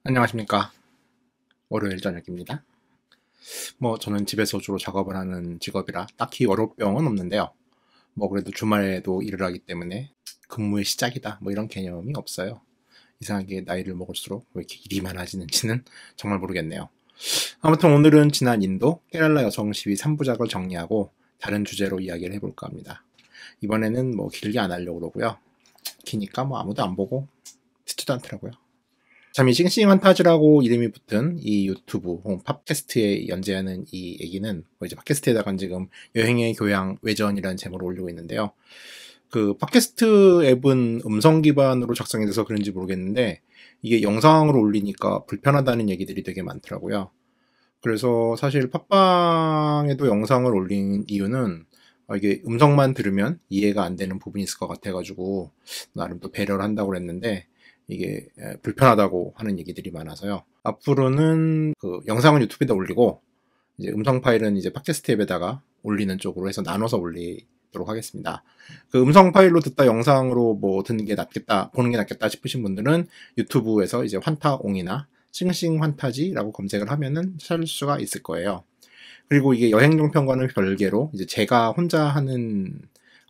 안녕하십니까. 월요일 저녁입니다. 저는 집에서 주로 작업을 하는 직업이라 딱히 월요병은 없는데요. 그래도 주말에도 일을 하기 때문에 근무의 시작이다 이런 개념이 없어요. 이상하게 나이를 먹을수록 왜 이렇게 일이 많아지는지는 정말 모르겠네요. 아무튼 오늘은 지난 인도 케랄라 여성 시위 3부작을 정리하고 다른 주제로 이야기를 해볼까 합니다. 이번에는 길게 안 하려고 그러고요. 기니까 아무도 안 보고 듣지도 않더라고요. 참, 이 싱싱 환타지라고 이름이 붙은 이 유튜브 혹은 팟캐스트에 연재하는 이 얘기는 이제 팟캐스트에다가 지금 여행의 교양 외전이라는 제목을 올리고 있는데요. 그 팟캐스트 앱은 음성 기반으로 작성이 돼서 그런지 모르겠는데 이게 영상으로 올리니까 불편하다는 얘기들이 되게 많더라고요. 그래서 사실 팟빵에도 영상을 올린 이유는 이게 음성만 들으면 이해가 안 되는 부분이 있을 것 같아가지고 나름 또 배려를 한다고 그랬는데 이게 불편하다고 하는 얘기들이 많아서요. 앞으로는 그 영상은 유튜브에다 올리고 이제 음성 파일은 이제 팟캐스트 앱에다가 올리는 쪽으로 해서 나눠서 올리도록 하겠습니다. 그 음성 파일로 듣다 영상으로 듣는 게 낫겠다, 보는 게 낫겠다 싶으신 분들은 유튜브에서 이제 환타옹이나 싱싱 환타지라고 검색을 하면은 찾을 수가 있을 거예요. 그리고 이게 여행용 편과는 별개로 이제 제가 혼자 하는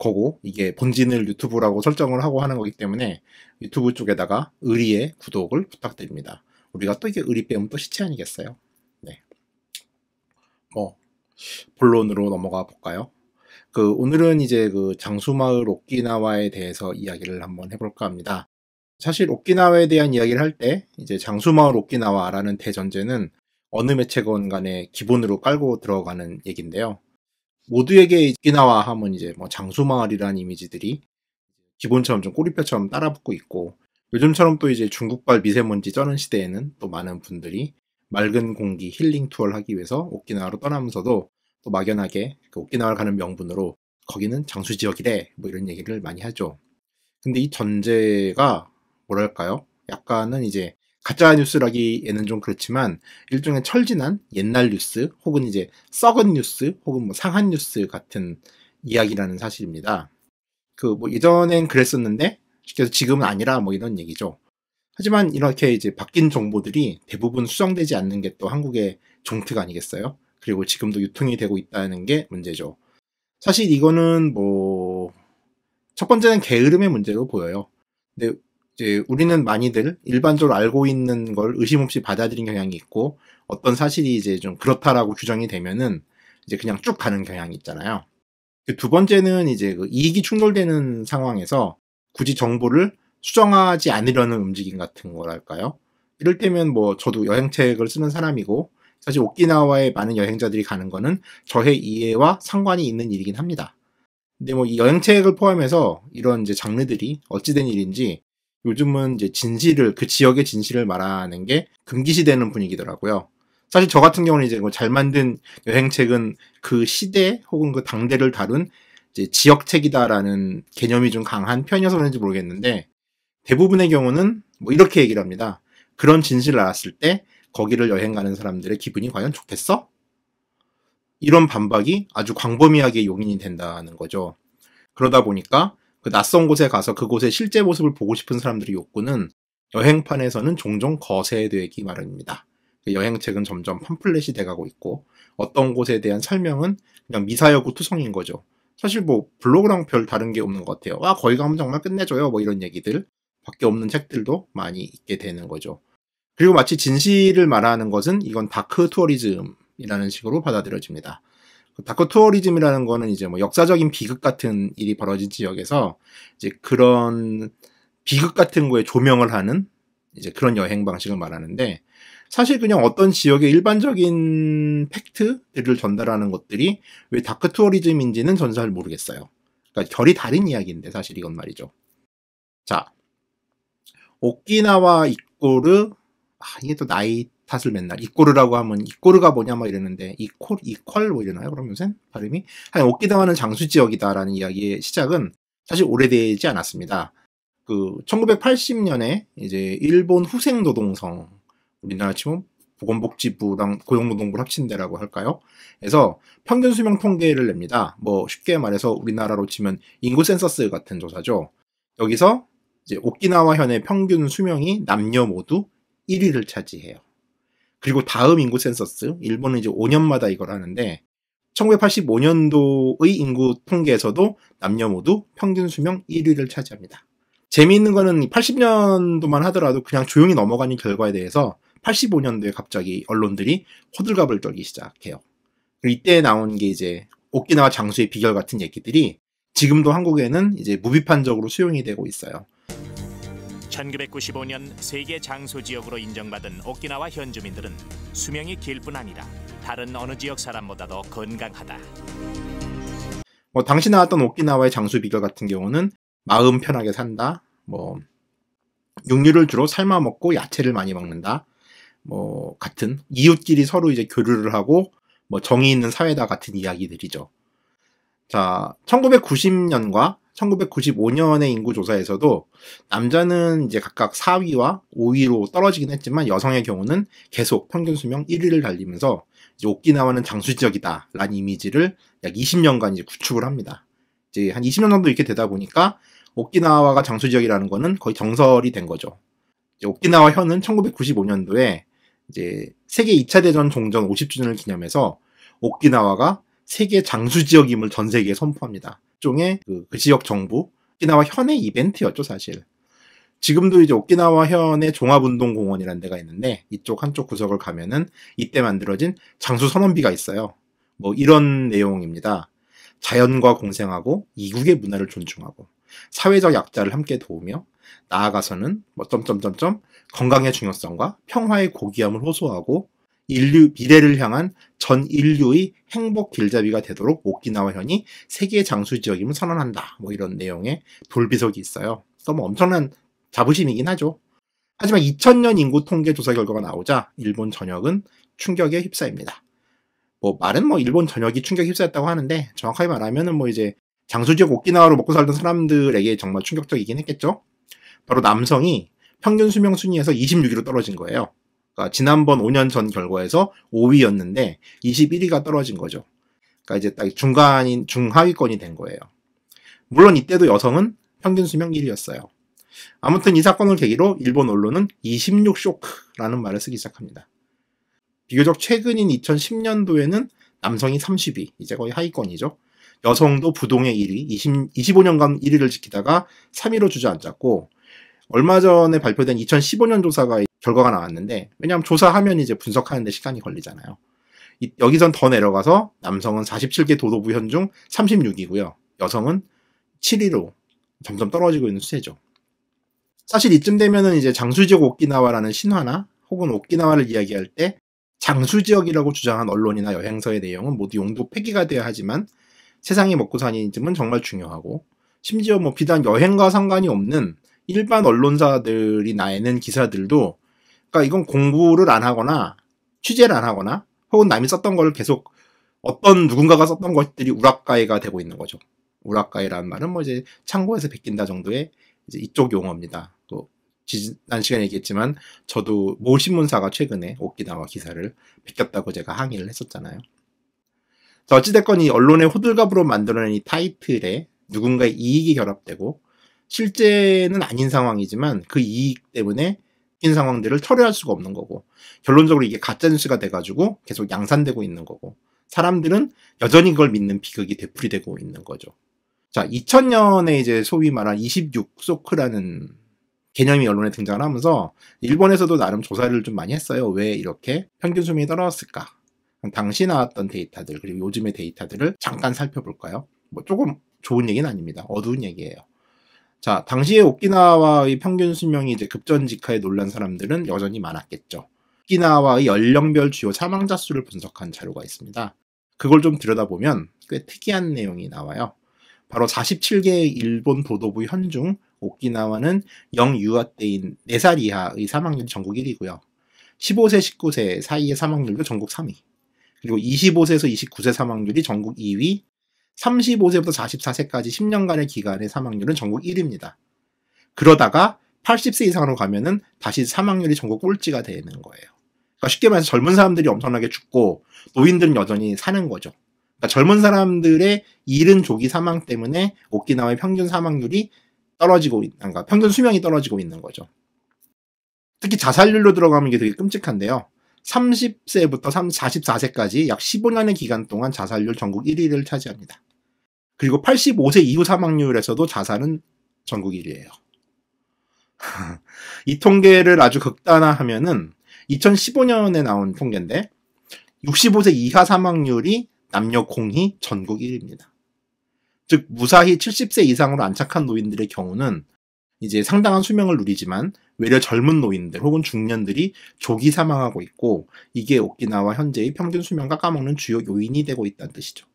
거고 이게 본진을 유튜브라고 설정을 하고 하는 거기 때문에 유튜브 쪽에다가 의리의 구독을 부탁드립니다. 우리가 또 이게 의리 빼면 또 시체 아니겠어요? 네. 본론으로 넘어가 볼까요? 오늘은 이제 그 장수마을 오키나와에 대해서 이야기를 한번 해볼까 합니다. 사실 오키나와에 대한 이야기를 할 때 이제 장수마을 오키나와라는 대전제는 어느 매체건 간에 기본으로 깔고 들어가는 얘기인데요. 모두에게 오키나와 하면 이제 장수마을이라는 이미지들이 기본처럼 좀 꼬리뼈처럼 따라붙고 있고, 요즘처럼 또 이제 중국발 미세먼지 쩌는 시대에는 또 많은 분들이 맑은 공기 힐링 투어를 하기 위해서 오키나와로 떠나면서도 또 막연하게 그 오키나와를 가는 명분으로 거기는 장수 지역이래 이런 얘기를 많이 하죠. 근데 이 전제가 뭐랄까요? 약간은 이제 가짜 뉴스라기에는 좀 그렇지만 일종의 철진한 옛날 뉴스 혹은 이제 썩은 뉴스 혹은 상한 뉴스 같은 이야기라는 사실입니다. 예전엔 그랬었는데 그래서 지금은 아니라 이런 얘기죠. 하지만 이렇게 이제 바뀐 정보들이 대부분 수정되지 않는 게 또 한국의 종특 아니겠어요? 그리고 지금도 유통이 되고 있다는 게 문제죠. 사실 이거는 첫 번째는 게으름의 문제로 보여요. 근데 이제 우리는 많이들 일반적으로 알고 있는 걸 의심 없이 받아들인 경향이 있고, 어떤 사실이 이제 좀 그렇다라고 규정이 되면은 이제 그냥 쭉 가는 경향이 있잖아요. 두 번째는 이제 그 이익이 충돌되는 상황에서 굳이 정보를 수정하지 않으려는 움직임 같은 거랄까요? 이를테면 저도 여행책을 쓰는 사람이고 사실 오키나와에 많은 여행자들이 가는 거는 저의 이해와 상관이 있는 일이긴 합니다. 근데 이 여행책을 포함해서 이런 이제 장르들이 어찌된 일인지 요즘은 이제 그 지역의 진실을 말하는 게 금기시되는 분위기더라고요. 사실 저 같은 경우는 이제 잘 만든 여행책은 그 시대 혹은 그 당대를 다룬 이제 지역책이다라는 개념이 좀 강한 편이어서 그런지 모르겠는데, 대부분의 경우는 이렇게 얘기를 합니다. 그런 진실을 알았을 때 거기를 여행 가는 사람들의 기분이 과연 좋겠어? 이런 반박이 아주 광범위하게 용인이 된다는 거죠. 그러다 보니까 그 낯선 곳에 가서 그곳의 실제 모습을 보고 싶은 사람들의 욕구는 여행판에서는 종종 거세되기 마련입니다. 여행책은 점점 팜플렛이 돼가고 있고 어떤 곳에 대한 설명은 그냥 미사여구 투성인 거죠. 사실 블로그랑 별 다른 게 없는 것 같아요. 거기 가면 정말 끝내줘요 이런 얘기들 밖에 없는 책들도 많이 있게 되는 거죠. 그리고 마치 진실을 말하는 것은 이건 다크 투어리즘이라는 식으로 받아들여집니다. 다크 투어리즘이라는 거는 이제 역사적인 비극 같은 일이 벌어진 지역에서 이제 그런 비극 같은 거에 조명을 하는 이제 그런 여행 방식을 말하는데, 사실 그냥 어떤 지역의 일반적인 팩트들을 전달하는 것들이 왜 다크 투어리즘인지는 전 잘 모르겠어요. 그러니까 결이 다른 이야기인데 사실 이건 말이죠. 자, 오키나와 이꼬르, 이게 또 나이 탓을 맨날 이꼬르라고 하면 이꼬르가 뭐냐 이러는데 이퀄 이러나요? 그럼 요새 발음이 오키나와는 장수 지역이다라는 이야기의 시작은 사실 오래되지 않았습니다. 1980년에 이제 일본 후생 노동성, 우리나라 치면 보건복지부랑 고용노동부를 합친 데라고 할까요? 그래서 평균 수명 통계를 냅니다. 뭐 쉽게 말해서 우리나라로 치면 인구 센서스 같은 조사죠. 여기서 이제 오키나와 현의 평균 수명이 남녀 모두 1위를 차지해요. 그리고 다음 인구 센서스, 일본은 이제 5년마다 이걸 하는데 1985년도의 인구 통계에서도 남녀 모두 평균 수명 1위를 차지합니다. 재미있는 거는 80년도만 하더라도 그냥 조용히 넘어가는 결과에 대해서 85년도에 갑자기 언론들이 호들갑을 떨기 시작해요. 그리고 이때 나온 게 이제 오키나와 장수의 비결 같은 얘기들이 지금도 한국에는 이제 무비판적으로 수용이 되고 있어요. 1995년 세계 장수 지역으로 인정받은 오키나와 현주민들은 수명이 길 뿐 아니라 다른 어느 지역 사람보다도 건강하다. 뭐 당시 나왔던 오키나와의 장수 비결 같은 경우는 마음 편하게 산다, 뭐 육류를 주로 삶아 먹고 야채를 많이 먹는다, 뭐 같은 이웃끼리 서로 이제 교류를 하고 뭐 정이 있는 사회다 같은 이야기들이죠. 자, 1990년과 1995년의 인구조사에서도 남자는 이제 각각 4위와 5위로 떨어지긴 했지만 여성의 경우는 계속 평균 수명 1위를 달리면서 이제 오키나와는 장수 지역이다 라는 이미지를 약 20년간 이제 구축을 합니다. 이제 한 20년 정도 이렇게 되다 보니까 오키나와가 장수 지역이라는 거는 거의 정설이 된 거죠. 이제 오키나와 현은 1995년도에 이제 세계 2차 대전 종전 50주년을 기념해서 오키나와가 세계 장수 지역임을 전 세계에 선포합니다. 일종의 그 지역 정부, 오키나와 현의 이벤트였죠, 사실. 지금도 이제 오키나와 현의 종합운동공원이라는 데가 있는데 이쪽 한쪽 구석을 가면은 이때 만들어진 장수 선언비가 있어요. 뭐 이런 내용입니다. 자연과 공생하고 이국의 문화를 존중하고 사회적 약자를 함께 도우며 나아가서는 뭐 점점점점 건강의 중요성과 평화의 고귀함을 호소하고 미래를 향한 전 인류의 행복 길잡이가 되도록 오키나와 현이 세계 장수 지역임을 선언한다. 뭐 이런 내용의 돌비석이 있어요. 뭐 엄청난 자부심이긴 하죠. 하지만 2000년 인구 통계 조사 결과가 나오자 일본 전역은 충격에 휩싸입니다. 뭐 말은 뭐 일본 전역이 충격에 휩싸였다고 하는데 정확하게 말하면은 뭐 이제 장수 지역 오키나와로 먹고 살던 사람들에게 정말 충격적이긴 했겠죠. 바로 남성이 평균 수명 순위에서 26위로 떨어진 거예요. 그러니까 지난번 5년 전 결과에서 5위였는데 21위가 떨어진 거죠. 그러니까 이제 딱 중하위권이 된 거예요. 물론 이때도 여성은 평균 수명 1위였어요. 아무튼 이 사건을 계기로 일본 언론은 26쇼크라는 말을 쓰기 시작합니다. 비교적 최근인 2010년도에는 남성이 30위, 이제 거의 하위권이죠. 여성도 부동의 1위, 25년간 1위를 지키다가 3위로 주저앉았고 얼마 전에 발표된 2015년 조사가 결과가 나왔는데 왜냐하면 조사하면 이제 분석하는 데 시간이 걸리잖아요. 여기선 더 내려가서 남성은 47개 도도부 현 중 36위고요. 여성은 7위로 점점 떨어지고 있는 추세죠. 사실 이쯤 되면은 이제 장수지역 오키나와라는 신화나 혹은 오키나와를 이야기할 때 장수지역이라고 주장한 언론이나 여행서의 내용은 모두 용도 폐기가 되어야 하지만 세상이 먹고 사니즘은 정말 중요하고 심지어 뭐 비단 여행과 상관이 없는 일반 언론사들이 내는 기사들도 그러니까 이건 공부를 안 하거나 취재를 안 하거나 혹은 남이 썼던 걸 계속 어떤 누군가가 썼던 것들이 우락가이가 되고 있는 거죠. 우락가이라는 말은 뭐 이제 창고에서 베낀다 정도의 이제 이쪽 용어입니다. 또 지난 시간에 얘기했지만 저도 모 신문사가 최근에 오키나와 기사를 베꼈다고 제가 항의를 했었잖아요. 자, 어찌됐건 이 언론의 호들갑으로 만들어낸 이 타이틀에 누군가의 이익이 결합되고 실제는 아닌 상황이지만 그 이익 때문에 인 상황들을 철회할 수가 없는 거고 결론적으로 이게 가짜뉴스가 돼가지고 계속 양산되고 있는 거고 사람들은 여전히 그걸 믿는 비극이 되풀이되고 있는 거죠. 자, 2000년에 이제 소위 말한 26쇼크라는 개념이 언론에 등장을 하면서 일본에서도 나름 조사를 좀 많이 했어요. 왜 이렇게 평균 수명이 떨어졌을까? 당시 나왔던 데이터들 그리고 요즘의 데이터들을 잠깐 살펴볼까요? 뭐 조금 좋은 얘기는 아닙니다. 어두운 얘기예요. 자, 당시에 오키나와의 평균 수명이 이제 급전직하에 놀란 사람들은 여전히 많았겠죠. 오키나와의 연령별 주요 사망자 수를 분석한 자료가 있습니다. 그걸 좀 들여다보면 꽤 특이한 내용이 나와요. 바로 47개의 일본 도도부 현 중 오키나와는 영유아 때인 4살 이하의 사망률이 전국 1위고요. 15세, 19세 사이의 사망률도 전국 3위. 그리고 25세에서 29세 사망률이 전국 2위, 35세부터 44세까지 10년간의 기간의 사망률은 전국 1위입니다. 그러다가 80세 이상으로 가면은 다시 사망률이 전국 꼴찌가 되는 거예요. 그러니까 쉽게 말해서 젊은 사람들이 엄청나게 죽고 노인들은 여전히 사는 거죠. 그러니까 젊은 사람들의 이른 조기 사망 때문에 오키나와의 평균 사망률이 떨어지고, 그러니까 평균 수명이 떨어지고 있는 거죠. 특히 자살률로 들어가면 이게 되게 끔찍한데요. 30세부터 44세까지 약 15년의 기간 동안 자살률 전국 1위를 차지합니다. 그리고 85세 이후 사망률에서도 자살은 전국 1위예요. 이 통계를 아주 극단화하면은 2015년에 나온 통계인데 65세 이하 사망률이 남녀 공히 전국 1위입니다. 즉 무사히 70세 이상으로 안착한 노인들의 경우는 이제 상당한 수명을 누리지만 외려 젊은 노인들 혹은 중년들이 조기 사망하고 있고, 이게 오키나와 현재의 평균 수명과 까먹는 주요 요인이 되고 있다는 뜻이죠.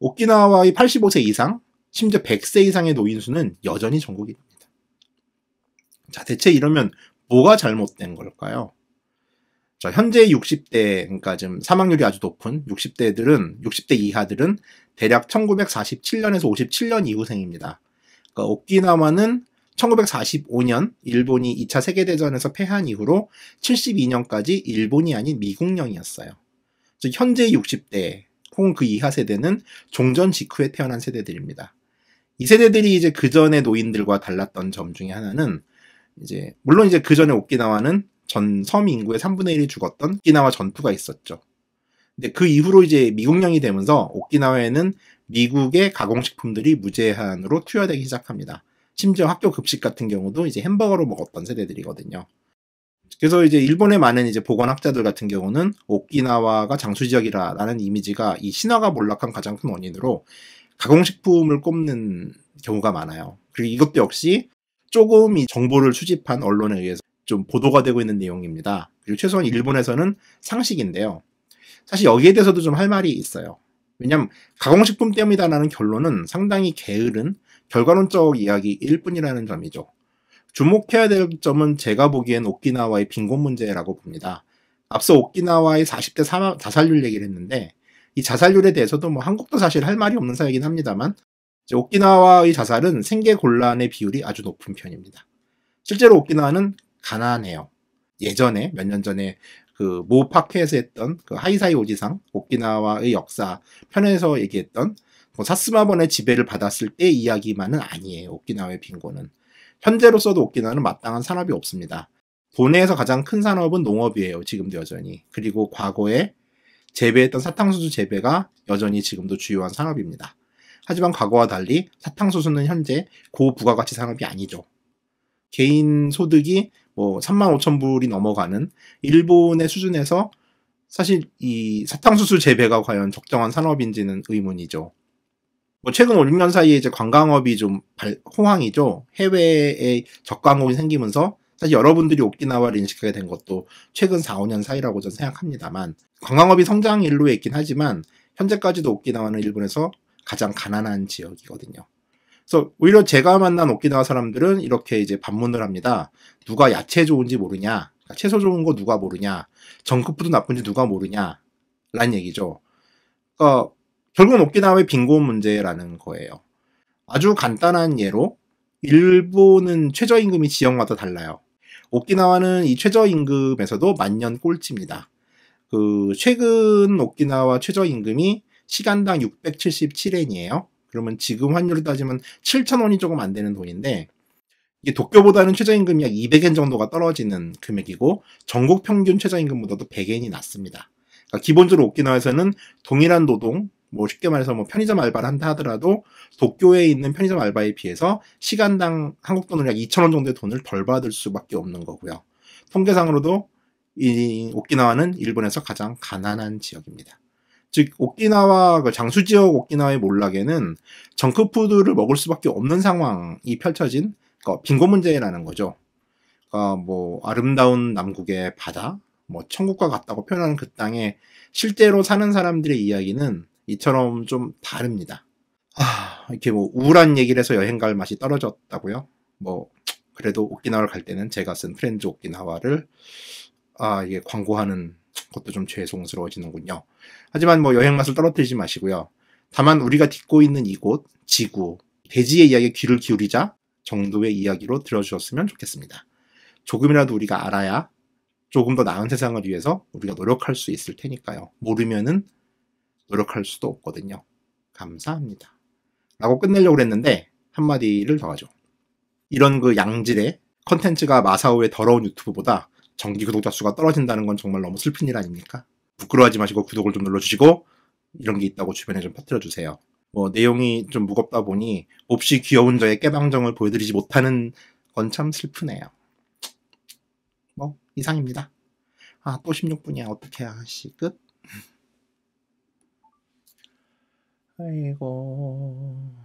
오키나와의 85세 이상, 심지어 100세 이상의 노인 수는 여전히 전국 1위입니다. 자, 대체 이러면 뭐가 잘못된 걸까요? 자, 현재 60대, 그러니까 지금 사망률이 아주 높은 60대 이하들은 대략 1947년에서 57년 이후생입니다. 그러니까 오키나와는 1945년 일본이 2차 세계대전에서 패한 이후로 72년까지 일본이 아닌 미국령이었어요. 즉 현재 60대 혹은 그 이하 세대는 종전 직후에 태어난 세대들입니다. 이 세대들이 이제 그 전의 노인들과 달랐던 점 중에 하나는 이제 물론 이제 그 전에 오키나와는 전 섬 인구의 3분의 1이 죽었던 오키나와 전투가 있었죠. 근데 그 이후로 이제 미국령이 되면서 오키나와에는 미국의 가공식품들이 무제한으로 투여되기 시작합니다. 심지어 학교 급식 같은 경우도 이제 햄버거로 먹었던 세대들이거든요. 그래서 이제 일본의 많은 이제 보건학자들 같은 경우는 오키나와가 장수지역이라는 이미지가 이 신화가 몰락한 가장 큰 원인으로 가공식품을 꼽는 경우가 많아요. 그리고 이것도 역시 조금 이 정보를 수집한 언론에 의해서 좀 보도가 되고 있는 내용입니다. 그리고 최소한 일본에서는 상식인데요. 사실 여기에 대해서도 좀 할 말이 있어요. 왜냐하면 가공식품 때문이다라는 결론은 상당히 게으른 결과론적 이야기일 뿐이라는 점이죠. 주목해야 될 점은 제가 보기엔 오키나와의 빈곤 문제라고 봅니다. 앞서 오키나와의 40대 자살률 얘기를 했는데 이 자살률에 대해서도 뭐 한국도 사실 할 말이 없는 사이긴 합니다만 오키나와의 자살은 생계곤란의 비율이 아주 높은 편입니다. 실제로 오키나와는 가난해요. 예전에 몇 년 전에 그 모 팟캐스트에서 했던 그 하이사이 오지상 오키나와의 역사 편에서 얘기했던 뭐 사스마번의 지배를 받았을 때 이야기만은 아니에요. 오키나와의 빈곤은. 현재로서도 오키나와는 마땅한 산업이 없습니다. 도내에서 가장 큰 산업은 농업이에요. 지금도 여전히. 그리고 과거에 재배했던 사탕수수 재배가 여전히 지금도 주요한 산업입니다. 하지만 과거와 달리 사탕수수는 현재 고부가가치 산업이 아니죠. 개인 소득이 뭐 35,000불이 넘어가는 일본의 수준에서 사실 이 사탕수수 재배가 과연 적정한 산업인지는 의문이죠. 뭐 최근 5, 6년 사이에 이제 관광업이 좀 호황이죠. 해외에 적광국이 생기면서 사실 여러분들이 오키나와를 인식하게 된 것도 최근 4, 5년 사이라고 저는 생각합니다만 관광업이 성장 일로에 있긴 하지만 현재까지도 오키나와는 일본에서 가장 가난한 지역이거든요. 그래서 오히려 제가 만난 오키나와 사람들은 이렇게 이제 반문을 합니다. 누가 야채 좋은지 모르냐? 채소 좋은 거 누가 모르냐? 정크푸드 나쁜지 누가 모르냐? 라는 얘기죠. 그러니까 결국은 오키나와의 빈곤 문제라는 거예요. 아주 간단한 예로 일본은 최저임금이 지역마다 달라요. 오키나와는 이 최저임금에서도 만년 꼴찌입니다. 그 최근 오키나와 최저임금이 시간당 677엔이에요. 그러면 지금 환율로 따지면 7,000원이 조금 안 되는 돈인데 이게 도쿄보다는 최저임금이 약 200엔 정도가 떨어지는 금액이고 전국 평균 최저임금보다도 100엔이 낮습니다. 그러니까 기본적으로 오키나와에서는 동일한 노동, 뭐 쉽게 말해서 뭐 편의점 알바를 한다 하더라도 도쿄에 있는 편의점 알바에 비해서 시간당 한국 돈으로 약 2,000원 정도의 돈을 덜 받을 수밖에 없는 거고요. 통계상으로도 이 오키나와는 일본에서 가장 가난한 지역입니다. 즉 오키나와 장수 지역 오키나와의 몰락에는 정크푸드를 먹을 수밖에 없는 상황이 펼쳐진 빈곤 문제라는 거죠. 그러니까 뭐 아름다운 남국의 바다, 뭐 천국과 같다고 표현하는 그 땅에 실제로 사는 사람들의 이야기는 이처럼 좀 다릅니다. 이렇게 뭐 우울한 얘기를 해서 여행 갈 맛이 떨어졌다고요? 뭐 그래도 오키나와를 갈 때는 제가 쓴 프렌즈 오키나와를 이게 광고하는 것도 좀 죄송스러워지는군요. 하지만 뭐 여행 맛을 떨어뜨리지 마시고요. 다만 우리가 딛고 있는 이곳, 지구, 대지의 이야기에 귀를 기울이자 정도의 이야기로 들어주셨으면 좋겠습니다. 조금이라도 우리가 알아야 조금 더 나은 세상을 위해서 우리가 노력할 수 있을 테니까요. 모르면은 노력할 수도 없거든요. 감사합니다. 라고 끝내려고 했는데 한마디를 더 하죠. 이런 그 양질의 컨텐츠가 마사오의 더러운 유튜브보다 정기 구독자 수가 떨어진다는 건 정말 너무 슬픈 일 아닙니까? 부끄러워하지 마시고 구독을 좀 눌러주시고 이런 게 있다고 주변에 좀 퍼뜨려주세요. 뭐 내용이 좀 무겁다 보니 몹시 귀여운 저의 깨방정을 보여드리지 못하는 건 참 슬프네요. 뭐 이상입니다. 아, 또 16분이야. 어떡해. 아씨, 끝. 아이고.